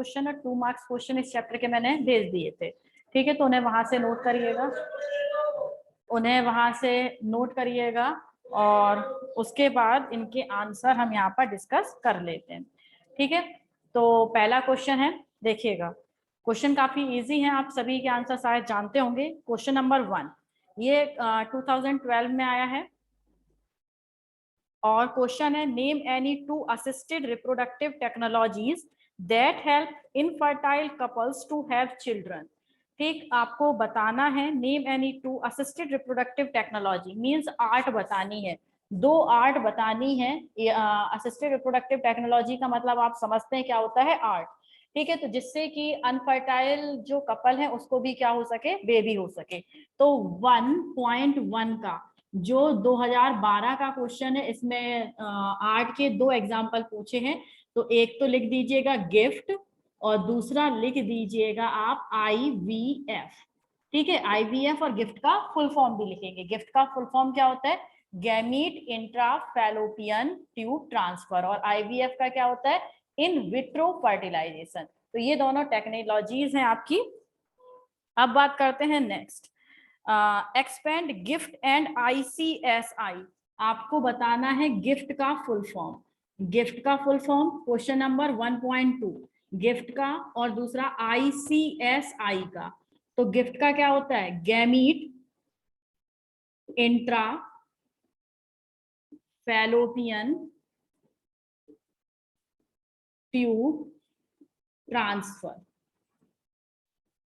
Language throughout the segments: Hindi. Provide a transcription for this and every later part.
क्वेश्चन और 2 मार्क्स क्वेश्चन इस चैप्टर के मैंने भेज दिए थे, ठीक है। तो उन्हें वहां से नोट करिएगा, और उसके बाद इनके आंसर हम यहाँ पर डिस्कस कर लेते हैं, ठीक है। तो पहला क्वेश्चन है, देखिएगा। क्वेश्चन काफी इजी है, आप सभी के आंसर शायद जानते होंगे। क्वेश्चन नंबर 1 ये 2012 में आया है, और क्वेश्चन है name any 2 assisted reproductive technologies that help infertile couples to have children. ठीक, आपको बताना है name any 2 assisted reproductive technology, means ART बतानी है, 2 आर्ट बतानी है। असिस्टेड रिप्रोडक्टिव टेक्नोलॉजी का मतलब आप समझते हैं क्या होता है, आर्ट, ठीक है। तो जिससे कि अनफर्टाइल जो कपल है उसको भी क्या हो सके, बेबी हो सके। तो 1.1 का जो 2012 का क्वेश्चन है, इसमें आर्ट के 2 एग्जाम्पल पूछे हैं। तो एक तो लिख दीजिएगा गिफ्ट, और दूसरा लिख दीजिएगा आप IVF, ठीक है। IVF और गिफ्ट का फुल फॉर्म भी लिखेंगे। गिफ्ट का फुल फॉर्म क्या होता है, गैमीट इंट्राफैलोपियन ट्यूब ट्रांसफर, और IVF का क्या होता है, इन विट्रो फर्टिलाइजेशन। तो ये दोनों टेक्नोलॉजीज हैं आपकी। अब बात करते हैं next, expand gift and ICSI। आपको बताना है गिफ्ट का फुल फॉर्म। गिफ्ट का full form question number 1.2 gift का, और दूसरा ICSI का। तो गिफ्ट का क्या होता है, gamete intra fallopian tube transfer,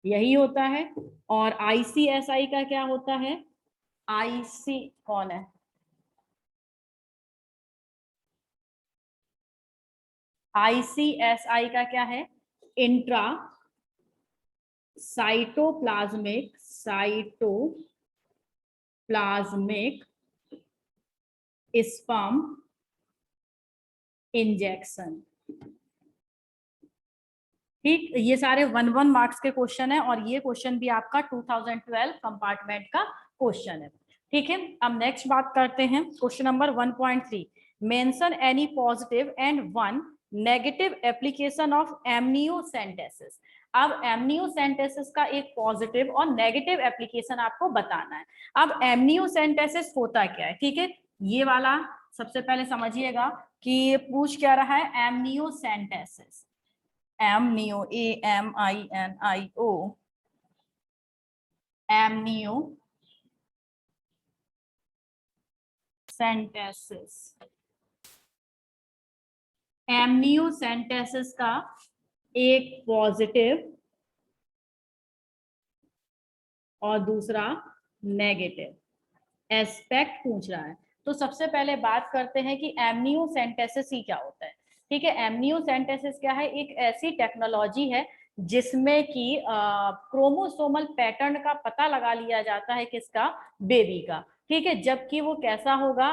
यही होता है। और ICSI का क्या होता है, IC कौन है, ICSI का क्या है, इंट्रा साइटोप्लाज्मिक स्पर्म इंजेक्शन। ठीक, ये सारे 1 मार्क्स के क्वेश्चन है, और ये क्वेश्चन भी आपका 2012 कंपार्टमेंट का क्वेश्चन है, ठीक है। अब नेक्स्ट बात करते हैं question number 1.3, mention any positive and 1 negative application of amniocentesis. अब एमनियोसेंटेसिस का एक पॉजिटिव और नेगेटिव एप्लीकेशन आपको बताना है। अब एमनियोसेंटेसिस होता क्या है, ठीक है, ये वाला सबसे पहले समझिएगा कि पूछ क्या रहा है, एमनियोसेंटेसिस, एमनियो AMINIO, एमनियोसेंटेसिस। एमनियोसेंटेसिस का एक पॉजिटिव और दूसरा नेगेटिव एस्पेक्ट पूछ रहा है। तो सबसे पहले बात करते हैं कि एमनियोसेंटेसिस ही क्या होता है, ठीक है। एमनियोसेंटेसिस क्या है, एक ऐसी टेक्नोलॉजी है जिसमें कि क्रोमोसोमल पैटर्न का पता लगा लिया जाता है, किसका, बेबी का, ठीक है। जबकि वो कैसा होगा,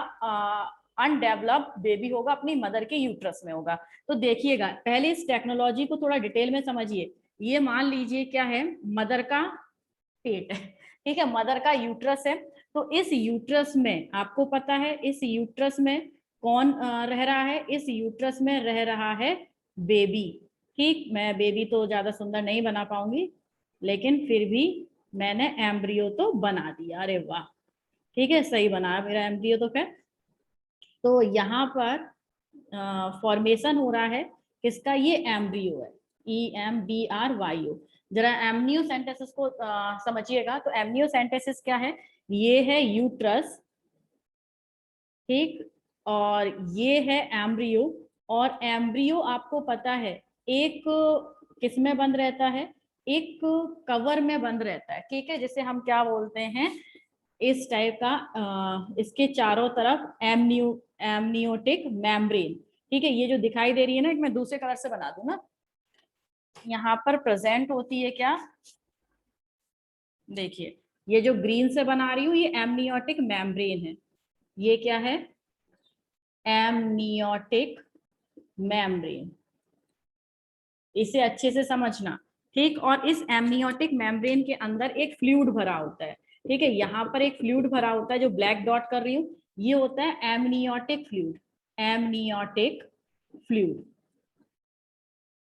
अनडेवलप्ड बेबी होगा, अपनी मदर के यूट्रस में होगा। तो देखिएगा, पहले इस टेक्नोलॉजी को थोड़ा डिटेल में समझिए। ये मान लीजिए क्या है, मदर का पेट है, ठीक है, मदर का यूट्रस है। तो इस यूट्रस में आपको पता है, इस यूट्रस में कौन रह रहा है, इस यूट्रस में रह रहा है बेबी, ठीक। मैं बेबी तो ज्यादा सुंदर नहीं बना पाऊंगी, लेकिन फिर भी मैंने एम्ब्रियो तो बना दिया, अरे वाह, ठीक है, सही बनाया मेरा एम्ब्रियो तो। फिर तो यहाँ पर फॉर्मेशन हो रहा है किसका, ये एम्ब्रियो है, EMBRYO। जरा एमनियोसेंटेसिस को समझिएगा। तो एमनियोसेंटेसिस क्या है, ये है यूट्रस, ठीक, और ये है एम्ब्रियो। और एम्ब्रियो आपको पता है एक किस में बंद रहता है, एक कवर में बंद रहता है, ठीक है, जिसे हम क्या बोलते हैं, इस टाइप का, इसके चारों तरफ एमनियोटिक मेम्ब्रेन, ठीक है। ये जो दिखाई दे रही है ना, मैं दूसरे कलर से बना दूं ना, यहाँ पर प्रेजेंट होती है क्या, देखिए, ये जो ग्रीन से बना रही हूँ ये एमनियोटिक मेम्ब्रेन है, ये क्या है, एमनियोटिक मेम्ब्रेन, इसे अच्छे से समझना, ठीक। और इस एमनियोटिक मेम्ब्रेन के अंदर एक फ्लूइड भरा होता है, ठीक है, यहाँ पर एक फ्लूइड भरा होता है, जो ब्लैक डॉट कर रही हूँ, ये होता है एमनियोटिक फ्लूइड, एमनियोटिक फ्लूइड,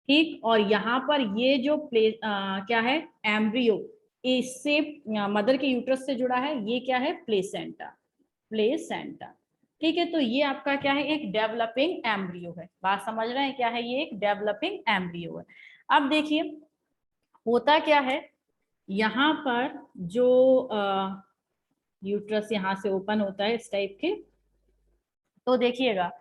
ठीक, और यहाँ पर ये जो क्या है, एम्ब्रियो, इससे मदर के यूट्रस से जुड़ा है, ये क्या है, प्लेसेंटा, प्लेसेंटा। ठीक है, तो ये आपका क्या है, एक डेवलपिंग एम्ब्रियो है। बात समझ रहे हैं, क्या है ये, एक डेवलपिंग एम्ब्रियो है। अब देखिए होता क्या है, यहाँ पर जो यूट्रस यहाँ से ओपन होता है इस टाइप के, तो देखिएगा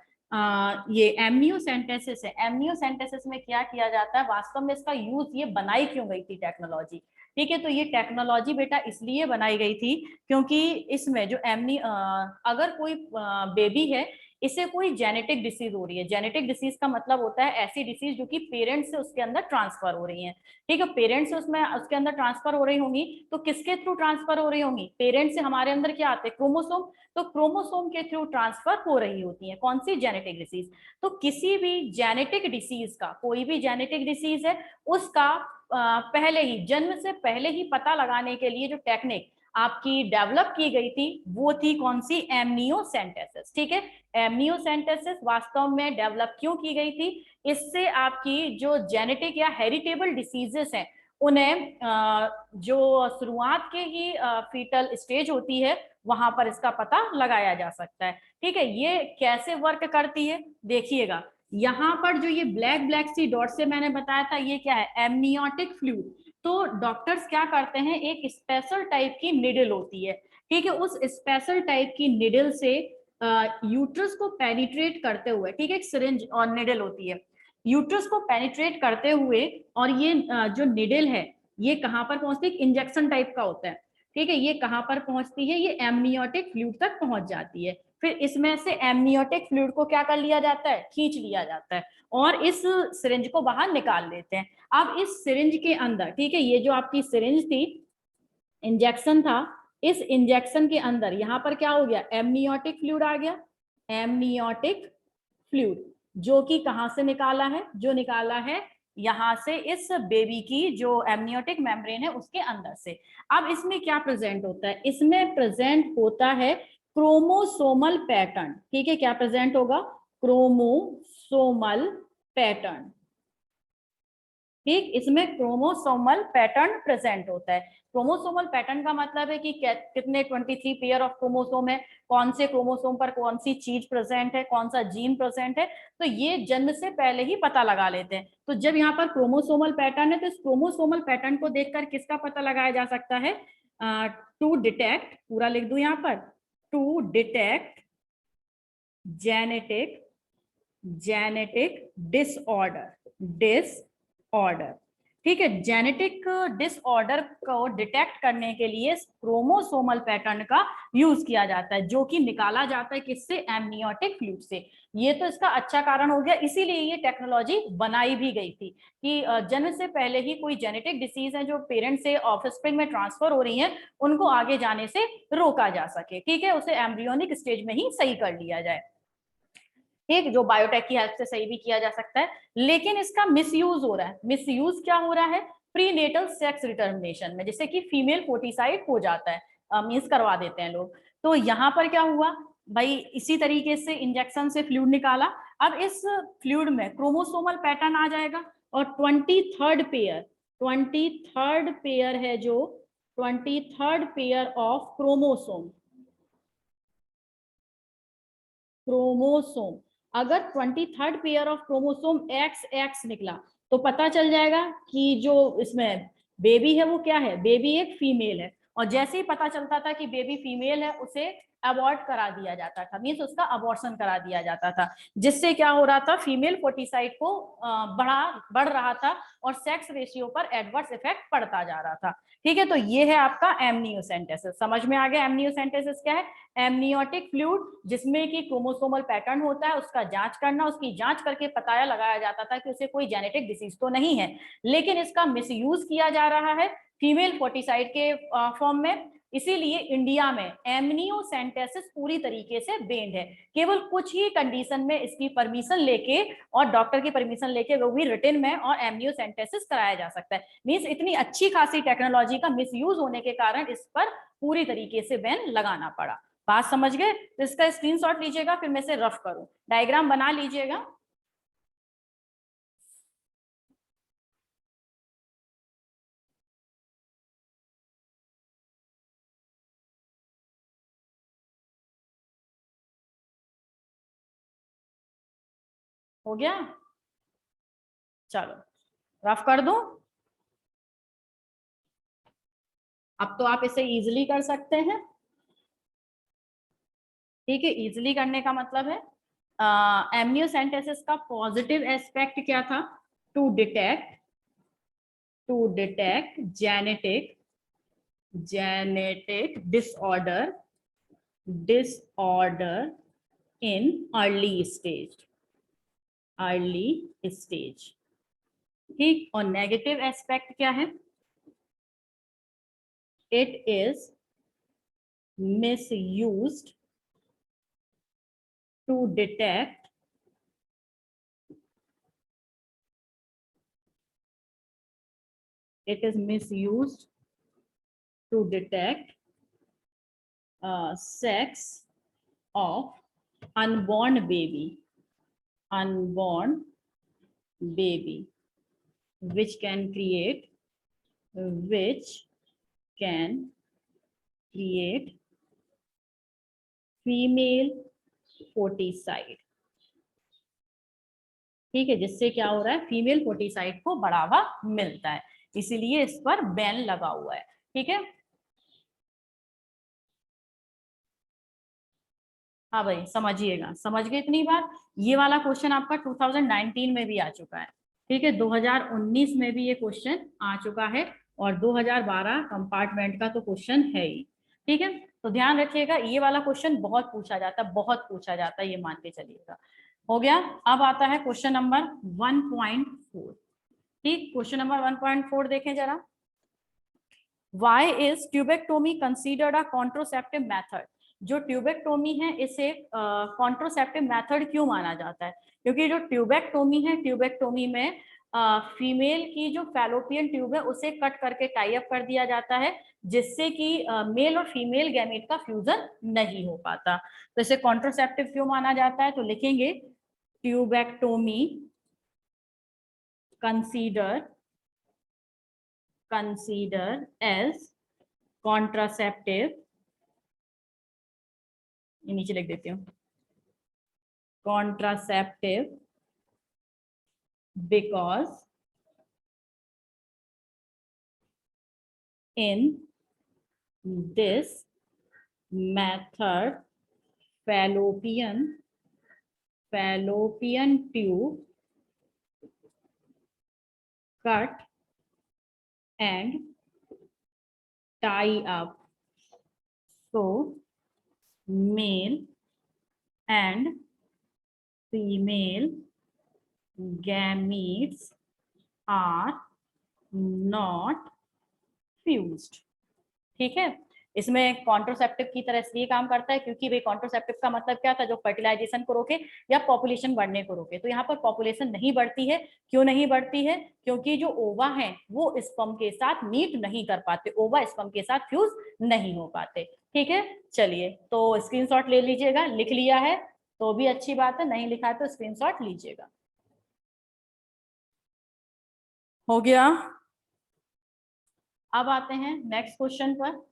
ये एमनियोसेंटेसिस है। एमनियोसेंटेसिस में क्या किया जाता है, वास्तव में इसका यूज ये बनाई क्यों गई थी टेक्नोलॉजी, ठीक है, तो ये टेक्नोलॉजी बेटा इसलिए बनाई गई थी क्योंकि इसमें जो अगर कोई बेबी है, इसे कोई जेनेटिक डिसीज हो रही है। जेनेटिक डिसीज का मतलब होता है ऐसी डिसीज जो कि पेरेंट्स से उसके अंदर ट्रांसफर हो रही है। ठीक है, पेरेंट्स से उसमें उसके अंदर ट्रांसफर हो रही होंगी, तो किसके थ्रू ट्रांसफर हो रही होंगी, पेरेंट्स से हमारे अंदर क्या आते हैं, क्रोमोसोम, तो क्रोमोसोम के थ्रू ट्रांसफर हो रही होती है कौन सी, जेनेटिक डिसीज। तो किसी भी जेनेटिक डिसीज का, कोई भी जेनेटिक डिसीज है उसका पहले ही, जन्म से पहले ही पता लगाने के लिए जो टेक्निक आपकी डेवलप की गई थी वो थी कौन सी, एमनियोसेंटेसिस। ठीक है, एमनियोसेंटेसिस वास्तव में डेवलप क्यों की गई थी, इससे आपकी जो जेनेटिक या हेरिटेबल डिसीजेस हैं उन्हें जो शुरुआत के ही फीटल स्टेज होती है वहां पर इसका पता लगाया जा सकता है। ठीक है, ये कैसे वर्क करती है देखिएगा, यहाँ पर जो ये ब्लैक ब्लैक सी डॉट से मैंने बताया था, ये क्या है, एमनियोटिक फ्लूइड। तो डॉक्टर्स क्या करते हैं, एक स्पेशल टाइप की निडल होती है, ठीक है, उस स्पेशल टाइप की निडल से यूट्रस को पेनिट्रेट करते हुए, ठीक है, एक सिरिंज और निडल होती है, यूट्रस को पेनिट्रेट करते हुए, और ये जो निडल है ये कहाँ पर पहुंचती है, इंजेक्शन टाइप का होता है। ठीक है, ये कहाँ पर पहुंचती है, ये एमनियोटिक फ्लूइड तक पहुंच जाती है। फिर इसमें से एमनियोटिक फ्लूइड को क्या कर लिया जाता है, खींच लिया जाता है और इस सिरिंज को बाहर निकाल लेते हैं। अब इस सिरिंज के अंदर, ठीक है, ये जो आपकी सिरिंज थी, इंजेक्शन था, इस इंजेक्शन के अंदर यहाँ पर क्या हो गया, एमनियोटिक फ्लूइड आ गया, एमनियोटिक फ्लूइड, जो कि कहाँ से निकाला है, जो निकाला है यहाँ से इस बेबी की जो एमनियोटिक मेम्ब्रेन है उसके अंदर से। अब इसमें क्या प्रेजेंट होता है, इसमें प्रेजेंट होता है क्रोमोसोमल पैटर्न। ठीक है, क्या प्रेजेंट होगा, क्रोमोसोमल पैटर्न। ठीक, इसमें क्रोमोसोमल पैटर्न प्रेजेंट होता है। क्रोमोसोमल पैटर्न का मतलब है कि कितने 23 पेयर ऑफ क्रोमोसोम है, कौन से क्रोमोसोम पर कौन सी चीज प्रेजेंट है, कौन सा जीन प्रेजेंट है, तो ये जन्म से पहले ही पता लगा लेते हैं। तो जब यहाँ पर क्रोमोसोमल पैटर्न है तो इस क्रोमोसोमल पैटर्न को देखकर किसका पता लगाया जा सकता है, टू डिटेक्ट, पूरा लिख दू यहाँ पर, to detect genetic disorder, disorder. ठीक है, जेनेटिक डिसऑर्डर को डिटेक्ट करने के लिए क्रोमोसोमल पैटर्न का यूज किया जाता है, जो कि निकाला जाता है किससे, एमनियोटिक फ्लूइड से। ये तो इसका अच्छा कारण हो गया, इसीलिए ये टेक्नोलॉजी बनाई भी गई थी कि जन्म से पहले ही कोई जेनेटिक डिसीज है जो पेरेंट्स से ऑफस्प्रिंग में ट्रांसफर हो रही है, उनको आगे जाने से रोका जा सके। ठीक है, उसे एम्ब्रियोनिक स्टेज में ही सही कर लिया जाए। ठीक, जो बायोटेक की हेल्प से सही भी किया जा सकता है, लेकिन इसका मिसयूज हो रहा है। मिसयूज क्या हो रहा है, प्रीनेटल सेक्स डिटर्मिनेशन में, जैसे कि फीमेल फोर्टिसाइड हो जाता है, मींस करवा देते हैं लोग। तो यहाँ पर क्या हुआ भाई, इसी तरीके से इंजेक्शन से फ्लूइड निकाला, अब इस फ्लूइड में क्रोमोसोमल पैटर्न आ जाएगा और 23rd पेयर, 23rd पेयर है जो 23rd pair of chromosome, chromosome, अगर 23rd pair of chromosome XX निकला तो पता चल जाएगा कि जो इसमें बेबी है वो क्या है, बेबी एक फीमेल है। और जैसे ही पता चलता था कि बेबी फीमेल है उसे अबॉर्ट करा दिया जाता था, मीन्स उसका अबॉर्शन करा दिया जाता था, जिससे क्या हो रहा था, फीमेल फोर्टिसाइड को बढ़ रहा था और सेक्स रेशियो पर एडवर्स इफेक्ट पड़ता जा रहा था। ठीक है, तो ये है आपका एमनियोसेंटेसिस। समझ में आ गया एमनियोसेंटेसिस क्या है, एमनियोटिक फ्लूइड जिसमें कि क्रोमोसोमल पैटर्न होता है, उसका जांच करना, उसकी जांच करके पता लगाया जाता था कि उसे कोई जेनेटिक डिसीज तो नहीं है, लेकिन इसका मिसयूज किया जा रहा है फीमेल फोर्टिसाइड के फॉर्म में। इसीलिए इंडिया में एमनियोसेंटेसिस पूरी तरीके से बेन्ड है, केवल कुछ ही कंडीशन में इसकी परमिशन लेके और डॉक्टर की परमिशन लेके, वो भी रिटन में, और एमनियोसेंटेसिस कराया जा सकता है। मींस इतनी अच्छी खासी टेक्नोलॉजी का मिसयूज होने के कारण इस पर पूरी तरीके से बैन लगाना पड़ा। बात समझ गए, तो इसका स्क्रीनशॉट लीजिएगा, फिर मैं से रफ करूं, डायग्राम बना लीजिएगा। हो गया? चलो रफ कर दूं। अब तो आप इसे इजीली कर सकते हैं। ठीक है, इजीली करने का मतलब है एमनियोसेंटेसिस का पॉजिटिव एस्पेक्ट क्या था? To detect genetic disorder in early stage. ठीक, और नेगेटिव एस्पेक्ट क्या है? It is misused to detect sex of unborn baby which can create female foeticide. ठीक है, जिससे क्या हो रहा है? फीमेल फोर्टिसाइड को बढ़ावा मिलता है, इसीलिए इस पर बैन लगा हुआ है। ठीक है, हाँ भाई समझिएगा, समझ गए इतनी बार? ये वाला क्वेश्चन आपका 2019 में भी आ चुका है। ठीक है, 2019 में भी ये क्वेश्चन आ चुका है, और 2012 कंपार्टमेंट का तो क्वेश्चन है ही। ठीक है, तो ध्यान रखिएगा, ये वाला क्वेश्चन बहुत पूछा जाता है, बहुत पूछा जाता है, ये मान के चलिएगा। हो गया? अब आता है क्वेश्चन नंबर 1.4। ठीक, क्वेश्चन नंबर 1.4 देखें जरा। Why is tubectomy considered a contraceptive method? जो ट्यूबेक्टोमी है इसे कॉन्ट्रोसेप्टिव मेथड क्यों माना जाता है? क्योंकि जो ट्यूबेक्टोमी है, ट्यूबेक्टोमी में फीमेल की जो फैलोपियन ट्यूब है उसे कट करके टाई अप कर दिया जाता है, जिससे कि मेल और फीमेल गैमेट का फ्यूजन नहीं हो पाता। तो इसे कॉन्ट्रोसेप्टिव क्यों माना जाता है? तो लिखेंगे ट्यूबेक्टोमी consider as contraceptive, ये नीचे लिख देती हूँ, contraceptive because in this method fallopian tube cut and tie up, so male and female gametes are not fused। ठीक है, इसमें कॉन्ट्रोसेप्टिव की तरह इसलिए काम करता है क्योंकि भाई कॉन्ट्रोसेप्टिव का मतलब क्या था? जो फर्टिलाइजेशन को रोके या पॉपुलेशन बढ़ने को रोके। तो यहाँ पर पॉपुलेशन नहीं बढ़ती है। क्यों नहीं बढ़ती है? क्योंकि जो ओवा है वो स्पर्म के साथ मीट नहीं कर पाते, ओवा स्पर्म के साथ फ्यूज नहीं हो पाते। ठीक है, चलिए तो स्क्रीनशॉट ले लीजिएगा, लिख लिया है तो भी अच्छी बात है, नहीं लिखा है तो स्क्रीनशॉट लीजिएगा। हो गया? अब आते हैं नेक्स्ट क्वेश्चन पर,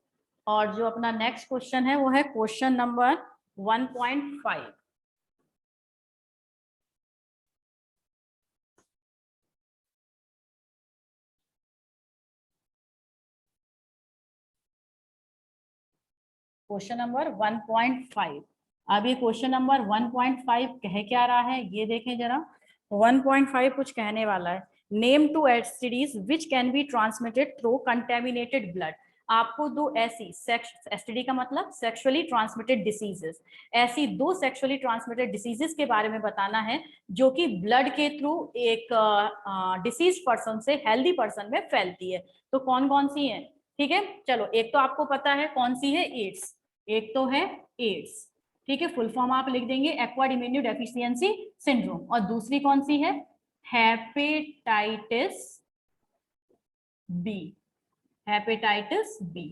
और जो अपना नेक्स्ट क्वेश्चन है वो है क्वेश्चन नंबर 1.5। Question number 1.5। अब ये क्वेश्चन नंबर 1.5 कह क्या रहा है ये देखें जरा। 1.5 कुछ कहने वाला है, name two STDs which can be transmitted through contaminated blood. आपको दो ऐसी एसटीडी का मतलब सेक्सुअली ट्रांसमिटेड डिसीजेस, ऐसी दो सेक्सुअली ट्रांसमिटेड डिसीजेस के बारे में बताना है जो कि ब्लड के थ्रू एक डिसीज पर्सन से हेल्दी पर्सन में फैलती है। तो कौन कौन सी है? ठीक है, चलो एक तो आपको पता है कौन सी है, एड्स। एक तो है एड्स, ठीक है, फुल फॉर्म आप लिख देंगे एक्वायर्ड इम्यूनो डेफिशिएंसी सिंड्रोम। और दूसरी कौन सी है? Hepatitis B, hepatitis B.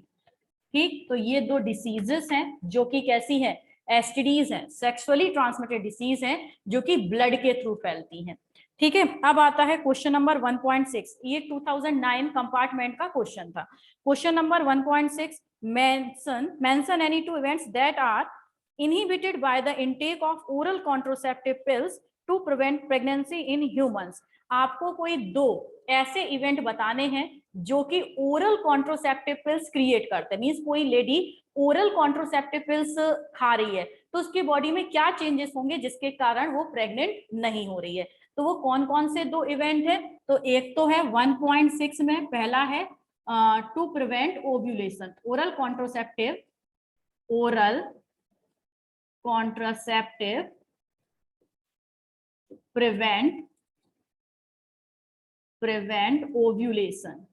ठीक, तो ये दो डिसीजेस हैं जो कि कैसी है? एसटीडीज हैं, सेक्सुअली ट्रांसमिटेड डिसीज हैं जो कि ब्लड के थ्रू फैलती हैं। ठीक है, अब आता है क्वेश्चन नंबर 1.6। ये 2009 कंपार्टमेंट का क्वेश्चन था। Question number 1.6, mention any two events that are inhibited by the intake of oral contraceptive pills to prevent pregnancy in humans. आपको कोई 2 ऐसे इवेंट बताने हैं जो कि ओरल कॉन्ट्रोसेप्टिव पिल्स क्रिएट करते हैं। मींस कोई लेडी ओरल कॉन्ट्रोसेप्टिव पिल्स खा रही है तो उसकी बॉडी में क्या चेंजेस होंगे जिसके कारण वो प्रेग्नेंट नहीं हो रही है। तो वो कौन कौन से 2 इवेंट है? तो एक तो है 1.6 में, पहला है to prevent ovulation, oral contraceptive prevent ovulation.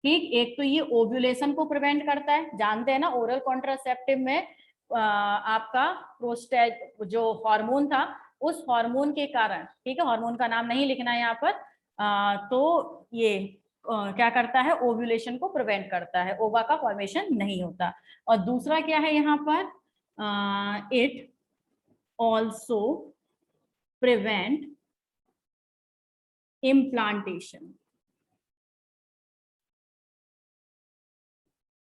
ठीक, एक तो ये ओव्यूलेशन को प्रिवेंट करता है, जानते हैं ना ओरल कॉन्ट्रासेप्टिव में आपका प्रोस्टेज जो हार्मोन था उस हार्मोन के कारण, ठीक है, हार्मोन का नाम नहीं लिखना है यहाँ पर, तो ये क्या करता है, ओव्यूलेशन को प्रिवेंट करता है, ओवा का फॉर्मेशन नहीं होता। और दूसरा क्या है यहाँ पर, इट ऑल्सो प्रिवेंट इम्प्लांटेशन।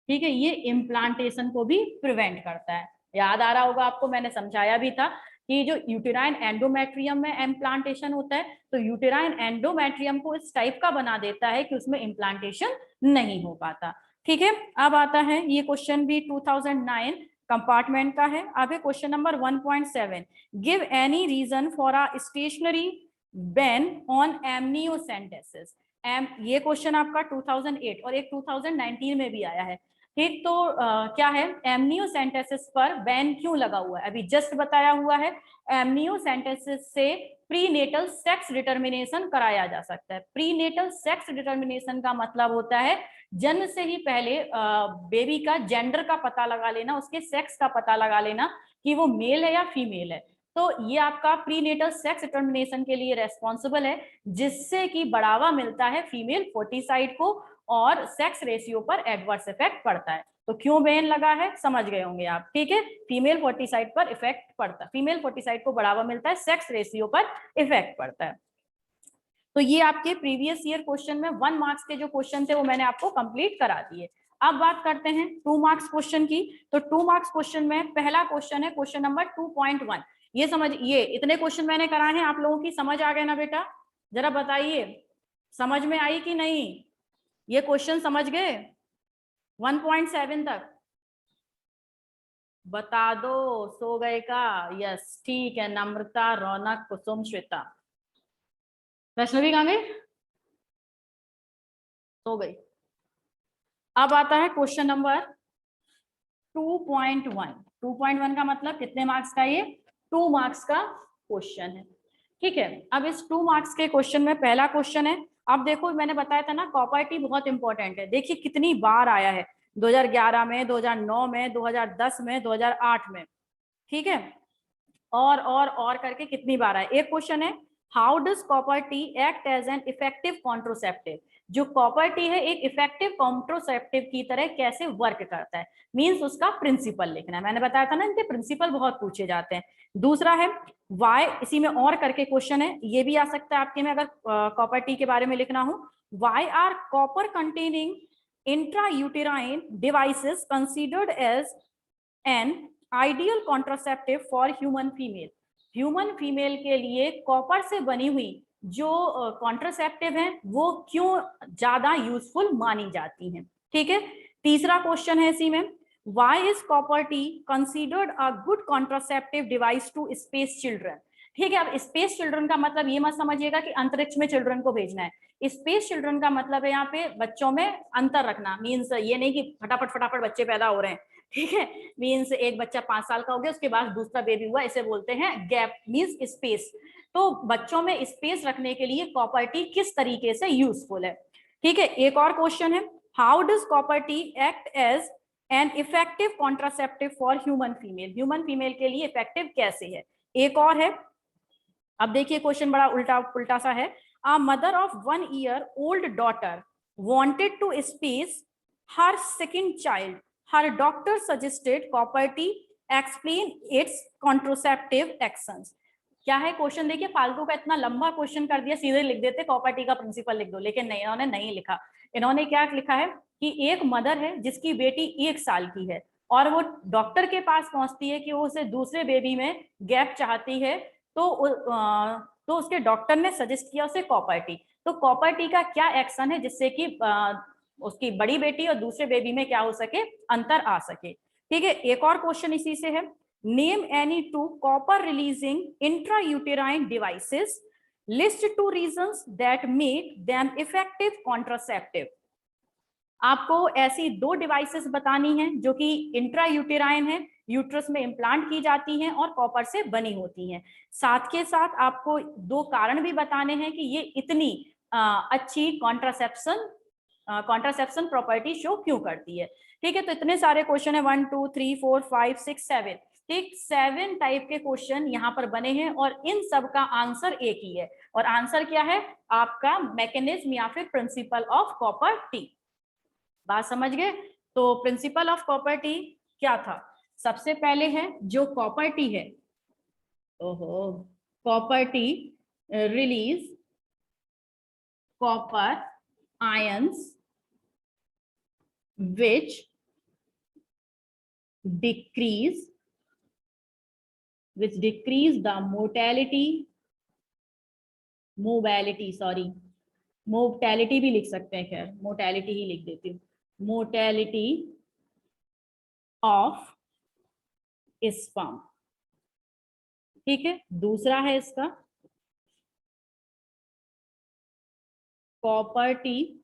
ठीक है, ये इम्प्लांटेशन को भी प्रिवेंट करता है। याद आ रहा होगा आपको, मैंने समझाया भी था कि जो यूटेराइन एंडोमेट्रियम में इम्प्लांटेशन होता है तो यूटेराइन एंडोमेट्रियम को इस टाइप का बना देता है कि उसमें इम्प्लांटेशन नहीं हो पाता। ठीक है, अब आता है ये क्वेश्चन भी 2009 कंपार्टमेंट का है। अब है question number 1.7, give any reason for a stationary ban on amniocentesis. ये क्वेश्चन आपका 2008 और एक 2019 में भी आया है। ठीक, तो क्या है, एमनियोसेंटेसिस पर बैन क्यों लगा हुआ है? अभी जस्ट बताया हुआ है, एमनियोसेंटेसिस से प्रीनेटल सेक्स डिटर्मिनेशन कराया जा सकता है। प्रीनेटल सेक्स डिटर्मिनेशन का मतलब होता है जन्म से ही पहले बेबी का जेंडर का पता लगा लेना, उसके सेक्स का पता लगा लेना कि वो मेल है या फीमेल है। तो ये आपका प्रीनेटल सेक्स डिटर्मिनेशन के लिए रेस्पॉन्सिबल है, जिससे कि बढ़ावा मिलता है फीमेल फोर्टिसाइड को और सेक्स रेशियो पर एडवर्स इफेक्ट पड़ता है। तो क्यों बैन लगा है समझ गए होंगे आप। ठीक है, फीमेल फोर्टिसाइड पर इफेक्ट पड़ता है, फीमेल फोर्टिसाइड को बढ़ावा मिलता है, सेक्स रेशियो पर इफेक्ट पड़ता है। तो ये आपके प्रीवियस ईयर क्वेश्चन में 1 मार्क्स के जो क्वेश्चन थे वो मैंने आपको कंप्लीट करा दिए। अब बात करते हैं 2 मार्क्स क्वेश्चन की। तो 2 मार्क्स क्वेश्चन में पहला क्वेश्चन है क्वेश्चन नंबर 2.1। ये समझ, ये इतने क्वेश्चन मैंने कराए हैं, आप लोगों की समझ आ गए ना बेटा? जरा बताइए समझ में आई कि नहीं? ये क्वेश्चन समझ गए 1.7 तक? बता दो, सो गए का? यस, ठीक है, नम्रता, रौनक, कुसुम, श्वेता। वैष्णवी कहाँ गई? सो गई। अब आता है क्वेश्चन नंबर 2.1। 2.1 का मतलब कितने मार्क्स का? ये 2 मार्क्स का क्वेश्चन है। ठीक है, अब इस 2 मार्क्स के क्वेश्चन में पहला क्वेश्चन है, अब देखो मैंने बताया था ना कॉपर्टी बहुत इंपॉर्टेंट है। देखिए कितनी बार आया है, 2011 में, 2009 में, 2010 में, 2008 में। ठीक है, और करके कितनी बार आया। एक क्वेश्चन है, how does copper T act as an effective contraceptive. जो कॉपर टी है एक इफेक्टिव कॉन्ट्रोसेप्टिव की तरह कैसे वर्क करता है, मींस उसका प्रिंसिपल लिखना है। मैंने बताया था ना इनके प्रिंसिपल बहुत पूछे जाते हैं। दूसरा है वाई, इसी में और करके क्वेश्चन है, ये भी आ सकता है आपके में अगर कॉपर टी के बारे में लिखना हो। Why are copper containing intrauterine devices considered as an ideal contraceptive for human female. Human female के लिए कॉपर से बनी हुई जो कॉन्ट्रासेप्टिव है वो क्यों ज्यादा यूजफुल मानी जाती हैं। ठीक है, तीसरा क्वेश्चन है इसी में, why is copper T considered a good contraceptive device to space children. ठीक है, अब स्पेस चिल्ड्रन का मतलब ये मत समझिएगा कि अंतरिक्ष में चिल्ड्रन को भेजना है। स्पेस चिल्ड्रन का मतलब है यहाँ पे बच्चों में अंतर रखना, मीन्स ये नहीं कि फटाफट फटाफट बच्चे पैदा हो रहे हैं। ठीक है, मीन्स एक बच्चा 5 साल का हो गया उसके बाद दूसरा बेबी हुआ, इसे बोलते हैं गैप, मीन्स स्पेस। तो बच्चों में स्पेस रखने के लिए कॉपर टी किस तरीके से यूजफुल है। ठीक है, एक और क्वेश्चन है, how does copper T act as an effective contraceptive for human female. Human female के लिए इफेक्टिव कैसे है। एक और है, अब देखिए क्वेश्चन बड़ा उल्टा उल्टा सा है, a mother of 1 year old daughter wanted to space her second child. Her doctor suggested copper tea explain its contraceptive actions. क्या है क्वेश्चन, देखिए फालतू का इतना लंबा क्वेश्चन कर दिया, सीधे लिख देते कॉपर टी का प्रिंसिपल लिख दो, लेकिन नहीं, इन्होंने नहीं लिखा। इन्होंने क्या लिखा है कि एक मदर है जिसकी बेटी 1 साल की है और वो डॉक्टर के पास पहुंचती है कि वो उसे दूसरे बेबी में गैप चाहती है, तो उसके डॉक्टर ने सजेस्ट किया उसे कॉपर टी। तो कॉपर टी का क्या एक्शन है जिससे कि उसकी बड़ी बेटी और दूसरे बेबी में क्या हो सके, अंतर आ सके। ठीक है, एक और क्वेश्चन इसी से है, name any two copper releasing intrauterine devices, list two reasons that make them effective contraceptive. आपको ऐसी दो डिवाइसेस बतानी है जो कि इंट्रायूटेराइन है, यूट्रस में इम्प्लांट की जाती हैं और कॉपर से बनी होती हैं। साथ के साथ आपको दो कारण भी बताने हैं कि ये इतनी अच्छी कॉन्ट्रासेप्शन प्रॉपर्टी शो क्यों करती है। ठीक है, तो इतने सारे क्वेश्चन है, 1 2 3 4 5 6 7, ठीक 7 टाइप के क्वेश्चन यहाँ पर बने हैं और इन सब का आंसर एक ही है। और आंसर क्या है आपका, मैकेनिज्म या फिर प्रिंसिपल ऑफ कॉपर टी। बात समझ गए? तो प्रिंसिपल ऑफ कॉपर टी क्या था? सबसे पहले है जो कॉपर टी है, ओहो, copper T release copper ions which decrease the mortality भी लिख सकते हैं, खैर मोर्टेलिटी ही लिख देती हूँ, मोर्टेलिटी ऑफ स्पर्म। ठीक है, दूसरा है इसका copper T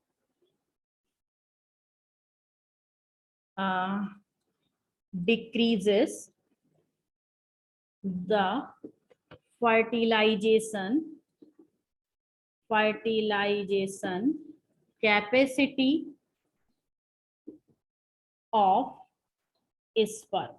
decreases the fertilization capacity of sperm।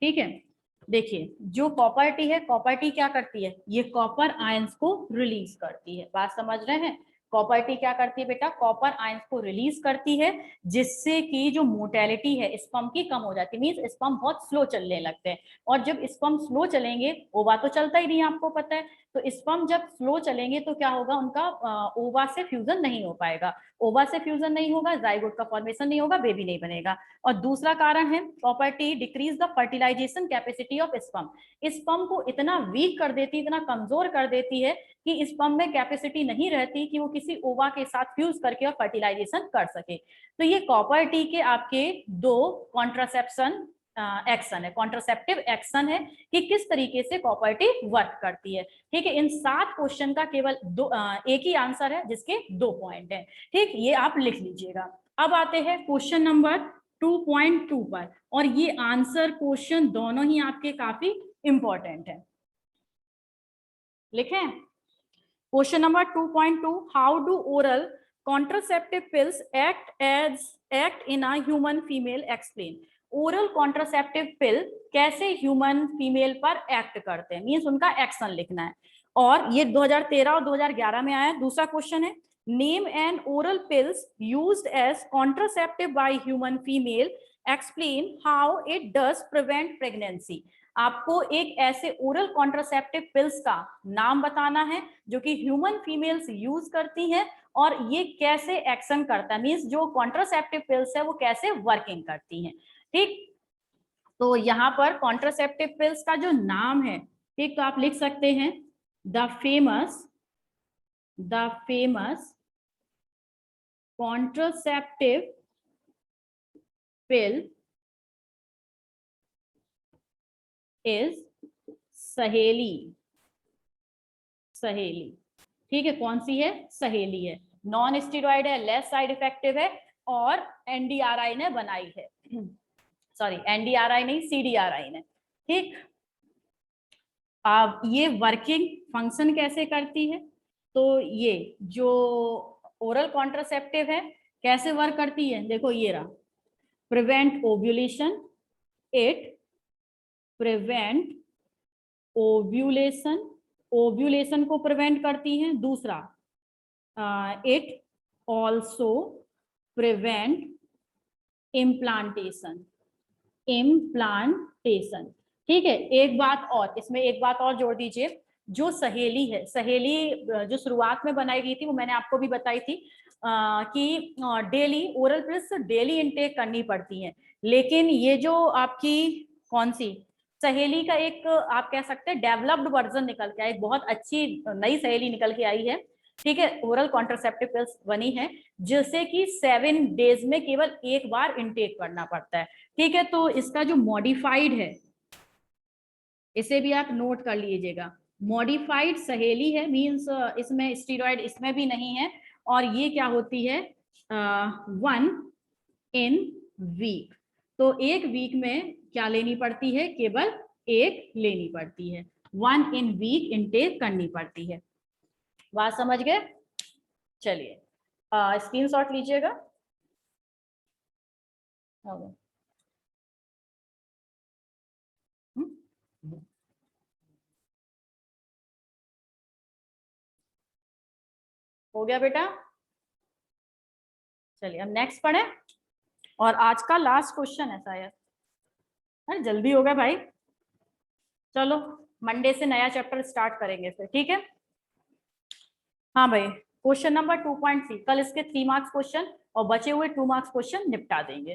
ठीक है, देखिए जो कॉपर टी है, कॉपर टी क्या करती है, ये कॉपर आयंस को रिलीज करती है। बात समझ रहे हैं? कॉपर टी क्या करती है बेटा, कॉपर आयंस को रिलीज करती है, जिससे कि जो मोर्टेलिटी है स्पर्म की कम हो जाती है। मींस स्पर्म बहुत स्लो चलने लगते हैं, और जब स्पर्म स्लो चलेंगे, ओवा तो चलता ही नहीं, आपको पता है, तो स्पर्म जब स्लो चलेंगे तो क्या होगा, उनका ओवा से फ्यूजन नहीं हो पाएगा। ओवा से फ्यूजन नहीं होगा, जाइगोट का फॉर्मेशन नहीं होगा, बेबी नहीं बनेगा। और दूसरा कारण है copper T decrease the fertilisation capacity of sperm. Sperm को इतना वीक कर देती, इतना कमजोर कर देती है कि स्पर्म में कैपेसिटी नहीं रहती कि वो किसी ओवा के साथ फ्यूज करके और फर्टिलाइजेशन कर सके। तो ये कॉपर टी के आपके दो कॉन्ट्रासेप्शन एक्शन है, कॉन्ट्रासेप्टिव एक्शन है कि किस तरीके से कॉपर टी वर्क करती है। ठीक है, इन 7 क्वेश्चन का केवल एक ही आंसर है जिसके 2 पॉइंट है। ठीक, ये आप लिख लीजिएगा। अब आते हैं क्वेश्चन नंबर 2.2 पर, और ये आंसर क्वेश्चन दोनों ही आपके काफी इंपॉर्टेंट है। लिखें question number 2.2, how do oral contraceptive pills act in a human female, explain. Oral contraceptive पिल कैसे ह्यूमन फीमेल पर एक्ट करते हैं, मींस उनका एक्शन लिखना है। और ये 2013 और 2011 में आया। दूसरा क्वेश्चन है, name an oral pills used as contraceptive by human female, explain how it does prevent pregnancy. आपको एक ऐसे ओरल कॉन्ट्रासेप्टिव पिल्स का नाम बताना है जो कि ह्यूमन फीमेल्स यूज करती हैं, और ये कैसे एक्शन करता है, मींस जो कॉन्ट्रासेप्टिव पिल्स है वो कैसे वर्किंग करती हैं। ठीक, तो यहाँ पर कॉन्ट्रासेप्टिव पिल्स का जो नाम है, ठीक, तो आप लिख सकते हैं the famous contraceptive pill is सहेली। ठीक है, कौन सी है, सहेली है, नॉन स्टेरॉइड है, लेस साइड इफेक्टिव है, और एनडीआरआई ने बनाई है, सॉरी एनडीआरआई नहीं, सीडीआरआई ने। ठीक, अब ये वर्किंग फंक्शन कैसे करती है, तो ये जो ओरल कॉन्ट्रासेप्टिव है कैसे वर्क करती है, देखो ये रहा, prevent ovulation, it prevent ovulation को प्रिवेंट करती है। दूसरा, इट ऑल्सो प्रिवेंट इम्प्लांटेशन। ठीक है, एक बात और, इसमें एक बात और जोड़ दीजिए, जो सहेली है, सहेली जो शुरुआत में बनाई गई थी वो मैंने आपको भी बताई थी कि daily oral pills daily intake करनी पड़ती है, लेकिन ये जो आपकी कौन सी सहेली का एक आप कह सकते हैं डेवलप्ड वर्जन निकल के आया, एक बहुत अच्छी नई सहेली निकल के आई है, ठीक है। ओरल कॉन्ट्रासेप्टिव पिल्स बनी है जिससे कि 7 डेज में केवल एक बार इनटेक करना पड़ता है, ठीक है। तो इसका जो मॉडिफाइड है, इसे भी आप नोट कर लीजिएगा, मॉडिफाइड सहेली है, मींस इसमें स्टीरॉयड इसमें भी नहीं है, और ये क्या होती है 1 इन वीक। तो एक वीक में क्या लेनी पड़ती है, केवल एक लेनी पड़ती है, 1 इन वीक इनटेक करनी पड़ती है। बात समझ गए? चलिए स्क्रीनशॉट लीजिएगा। हो गया बेटा? चलिए अब नेक्स्ट पढ़े, और आज का लास्ट क्वेश्चन है शायद। अरे जल्दी हो गया भाई, चलो मंडे से नया चैप्टर स्टार्ट करेंगे फिर, ठीक है। हाँ भाई, क्वेश्चन नंबर 2.3, कल इसके 3 मार्क्स क्वेश्चन और बचे हुए 2 मार्क्स क्वेश्चन निपटा देंगे।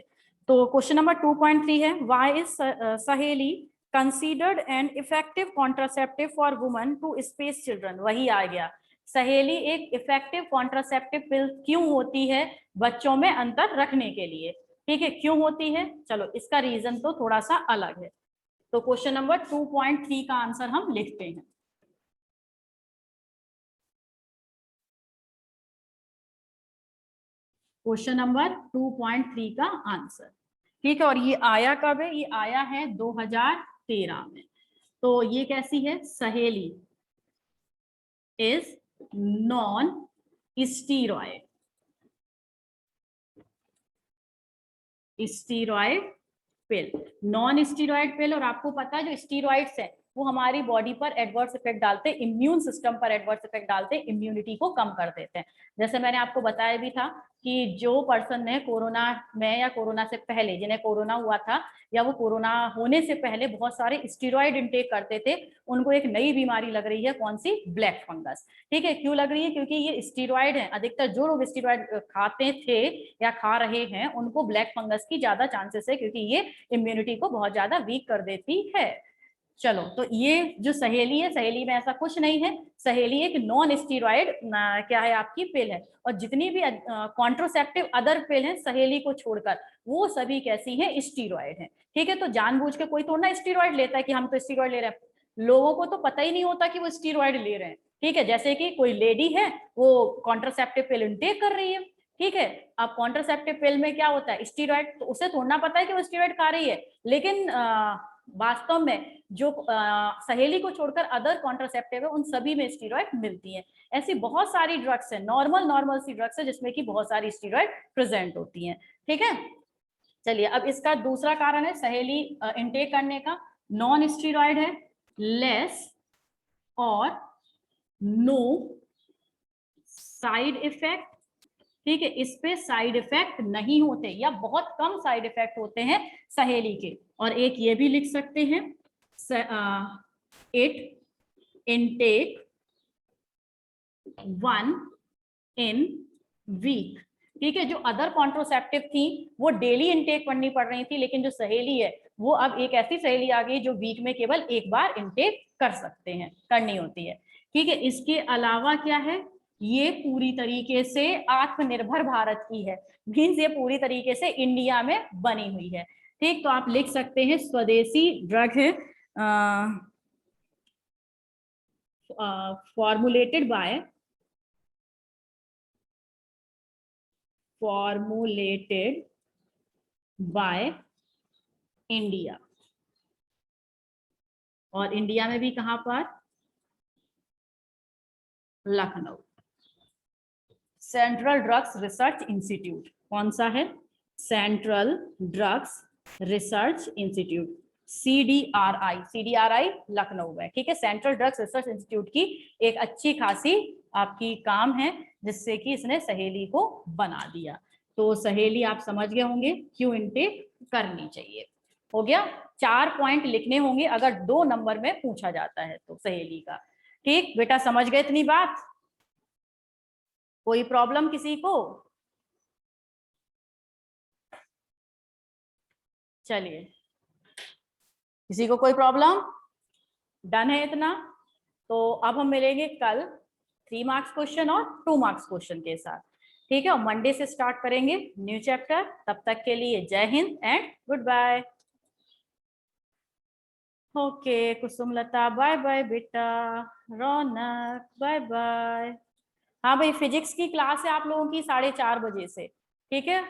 तो क्वेश्चन नंबर 2.3 है, why is Saheli considered an effective contraceptive for woman to space children. वही आ गया, सहेली एक इफेक्टिव कॉन्ट्रासेप्टिव पिल क्यों होती है, बच्चों में अंतर रखने के लिए, ठीक है। क्यों होती है, चलो इसका रीजन तो थोड़ा सा अलग है। तो क्वेश्चन नंबर 2.3 का आंसर हम लिखते हैं। क्वेश्चन नंबर 2.3 का आंसर, ठीक है। और ये आया कब है, ये आया है 2013 में। तो ये कैसी है, Saheli is non steroid, steroid pill, non steroid pill. और आपको पता है जो स्टीरॉयड्स है वो हमारी बॉडी पर एडवर्स इफेक्ट डालते हैं, इम्यून सिस्टम पर एडवर्स इफेक्ट डालते हैं, इम्यूनिटी को कम कर देते हैं। जैसे मैंने आपको बताया भी था कि जो पर्सन ने कोरोना में या कोरोना से पहले, जिन्हें कोरोना हुआ था या वो कोरोना होने से पहले बहुत सारे स्टीरॉयड इंटेक करते थे, उनको एक नई बीमारी लग रही है, कौन सी, ब्लैक फंगस, ठीक है। क्यों लग रही है, क्योंकि ये स्टीरॉयड है, अधिकतर जो लोग स्टीरॉयड खाते थे या खा रहे हैं उनको ब्लैक फंगस की ज्यादा चांसेस है, क्योंकि ये इम्यूनिटी को बहुत ज्यादा वीक कर देती है। चलो, तो ये जो सहेली है, सहेली में ऐसा कुछ नहीं है, सहेली एक नॉन स्टीरॉयड क्या है आपकी पिल है। और जितनी भी कॉन्ट्रोसेप्टिव अदर पिल है सहेली को छोड़कर, वो सभी कैसी हैं, स्टीरॉयड है, ठीक है। तो जानबूझ के कोई थोड़ा ना स्टीरॉयड लेता है कि हम तो स्टीरॉयड ले रहे हैं, लोगों को तो पता ही नहीं होता कि वो स्टीरॉयड ले रहे हैं, ठीक है। जैसे कि कोई लेडी है वो कॉन्ट्रोसेप्टिव पिल इंटेक कर रही है, ठीक है। अब कॉन्ट्रासेप्टिव पिल में क्या होता है, स्टीरॉयड, तो उसे थोड़ा पता है कि वो स्टीरॉयड खा रही है, लेकिन वास्तव में जो सहेली को छोड़कर अदर कॉन्ट्रासेप्टिव है उन सभी में स्टीरॉयड मिलती है। ऐसी बहुत सारी ड्रग्स है, नॉर्मल सी ड्रग्स है जिसमें कि बहुत सारी स्टीरॉयड प्रेजेंट होती हैं, ठीक है। चलिए अब इसका दूसरा कारण है सहेली इनटेक करने का, नॉन स्टीरॉयड है, लेस और नो साइड इफेक्ट, ठीक है। इस पे साइड इफेक्ट नहीं होते या बहुत कम साइड इफेक्ट होते हैं सहेली के। और एक ये भी लिख सकते हैं, इट इनटेक 1 इन वीक, ठीक है। जो अदर कॉन्ट्रोसेप्टिव थी वो डेली इनटेक करनी पड़ रही थी, लेकिन जो सहेली है वो अब एक ऐसी सहेली आ गई जो वीक में केवल एक बार इनटेक कर सकते हैं, करनी होती है, ठीक है। इसके अलावा क्या है, ये पूरी तरीके से आत्मनिर्भर भारत की है, मीन्स ये पूरी तरीके से इंडिया में बनी हुई है, ठीक। तो आप लिख सकते हैं स्वदेशी ड्रग है, फॉर्मुलेटेड बाय इंडिया। और इंडिया में भी कहां पर, Lucknow, central drugs research institute. कौन सा है, central drugs research institute, CDRI Lucknow में, ठीक है। सेंट्रल ड्रग्स रिसर्च इंस्टीट्यूट की एक अच्छी खासी आपकी काम है जिससे कि इसने सहेली को बना दिया। तो सहेली आप समझ गए होंगे क्यों इनटेक करनी चाहिए। हो गया, 4 पॉइंट लिखने होंगे अगर 2 नंबर में पूछा जाता है तो सहेली का, ठीक बेटा। समझ गए इतनी बात, कोई प्रॉब्लम किसी को? चलिए किसी को कोई प्रॉब्लम? डन है इतना? तो अब हम मिलेंगे कल 3 मार्क्स क्वेश्चन और 2 मार्क्स क्वेश्चन के साथ, ठीक है। मंडे से स्टार्ट करेंगे न्यू चैप्टर। तब तक के लिए जय हिंद and goodbye. Okay Kusumlata bye bye बेटा। Raunak bye bye. हाँ भाई, फिजिक्स की क्लास है आप लोगों की 4:30 बजे से, ठीक है।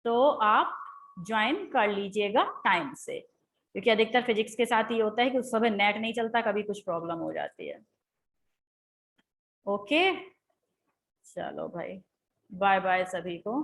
तो आप ज्वाइन कर लीजिएगा टाइम से, क्योंकि अधिकतर फिजिक्स के साथ ये होता है कि उस समय नेट नहीं चलता, कभी कुछ प्रॉब्लम हो जाती है। ओके चलो भाई, बाय बाय सभी को।